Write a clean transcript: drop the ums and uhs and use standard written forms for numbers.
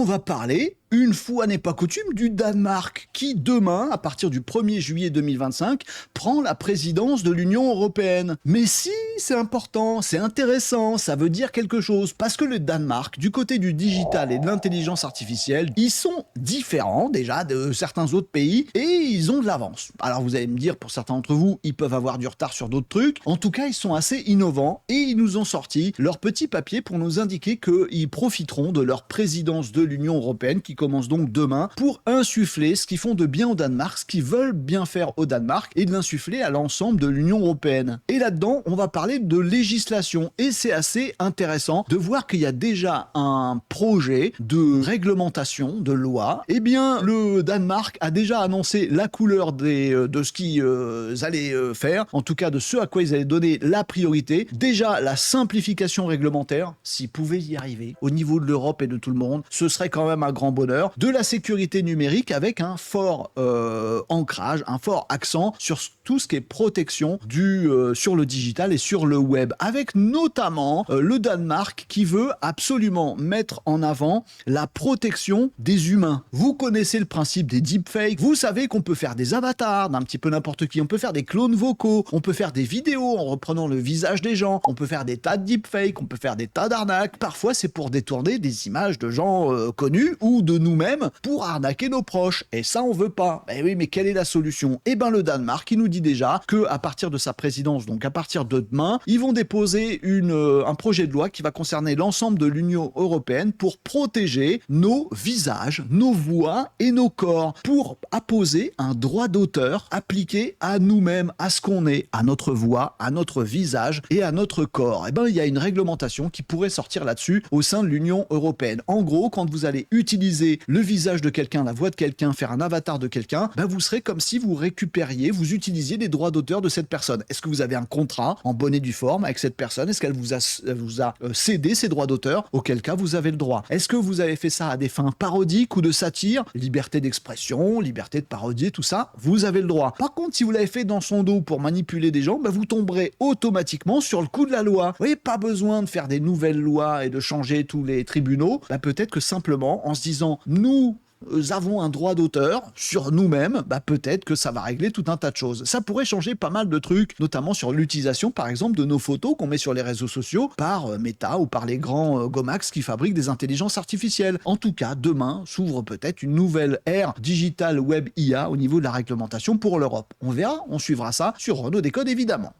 va parler, une fois n'est pas coutume, du Danemark, qui demain, à partir du 1er juillet 2025, prend la présidence de l'Union européenne. Mais si, c'est important, c'est intéressant, ça veut dire quelque chose, parce que le Danemark, du côté du digital et de l'intelligence artificielle, ils sont différents déjà de certains autres pays, et ils ont de l'avance. Alors vous allez me dire, pour certains d'entre vous, ils peuvent avoir du retard sur d'autres trucs, en tout cas ils sont assez innovants, et ils nous ont sorti leur petit papier pour nous indiquer qu'ils profiteront de leur présidence de l'Union européenne, qui commence donc demain, pour insuffler ce qu'ils font de bien au Danemark, ce qu'ils veulent bien faire au Danemark, et de l'insuffler à l'ensemble de l'Union européenne. Et là-dedans, on va parler de législation, et c'est assez intéressant de voir qu'il y a déjà un projet de réglementation, de loi. Eh bien, le Danemark a déjà annoncé la couleur de ce qu'ils allaient faire, en tout cas de ce à quoi ils allaient donner la priorité. Déjà, la simplification réglementaire, s'ils pouvaient y arriver, au niveau de l'Europe et de tout le monde, ce serait quand même un grand bonheur. De la sécurité numérique avec un fort ancrage, un fort accent sur tout ce qui est protection sur le digital et sur le web, avec notamment le Danemark qui veut absolument mettre en avant la protection des humains. Vous connaissez le principe des deepfakes, vous savez qu'on peut faire des avatars d'un petit peu n'importe qui, on peut faire des clones vocaux, on peut faire des vidéos en reprenant le visage des gens, on peut faire des tas de deepfakes, on peut faire des tas d'arnaques, parfois c'est pour détourner des images de gens connus ou de nous-mêmes pour arnaquer nos proches, et ça on veut pas. Ben oui, mais quelle est la solution? Eh ben le Danemark, il nous dit déjà que à partir de sa présidence, donc à partir de demain, ils vont déposer un projet de loi qui va concerner l'ensemble de l'Union européenne pour protéger nos visages, nos voix et nos corps, pour apposer un droit d'auteur appliqué à nous-mêmes, à ce qu'on est, à notre voix, à notre visage et à notre corps. Eh ben il y a une réglementation qui pourrait sortir là-dessus au sein de l'Union européenne. En gros, quand vous allez utiliser le visage de quelqu'un, la voix de quelqu'un, faire un avatar de quelqu'un, ben vous serez comme si vous récupériez, vous utilisiez les droits d'auteur de cette personne. Est-ce que vous avez un contrat en bonne et due forme avec cette personne? Est-ce qu'elle vous a cédé ses droits d'auteur? Auquel cas, vous avez le droit. Est-ce que vous avez fait ça à des fins parodiques ou de satire? Liberté d'expression, liberté de parodier, tout ça, vous avez le droit. Par contre, si vous l'avez fait dans son dos pour manipuler des gens, ben vous tomberez automatiquement sur le coup de la loi. Vous voyez, pas besoin de faire des nouvelles lois et de changer tous les tribunaux. Ben peut-être que simplement, en se disant, nous avons un droit d'auteur sur nous-mêmes, bah peut-être que ça va régler tout un tas de choses. Ça pourrait changer pas mal de trucs, notamment sur l'utilisation par exemple de nos photos qu'on met sur les réseaux sociaux par Meta ou par les grands Gomax qui fabriquent des intelligences artificielles. En tout cas, demain s'ouvre peut-être une nouvelle ère digitale web IA au niveau de la réglementation pour l'Europe. On verra, on suivra ça sur Renaud Décode évidemment.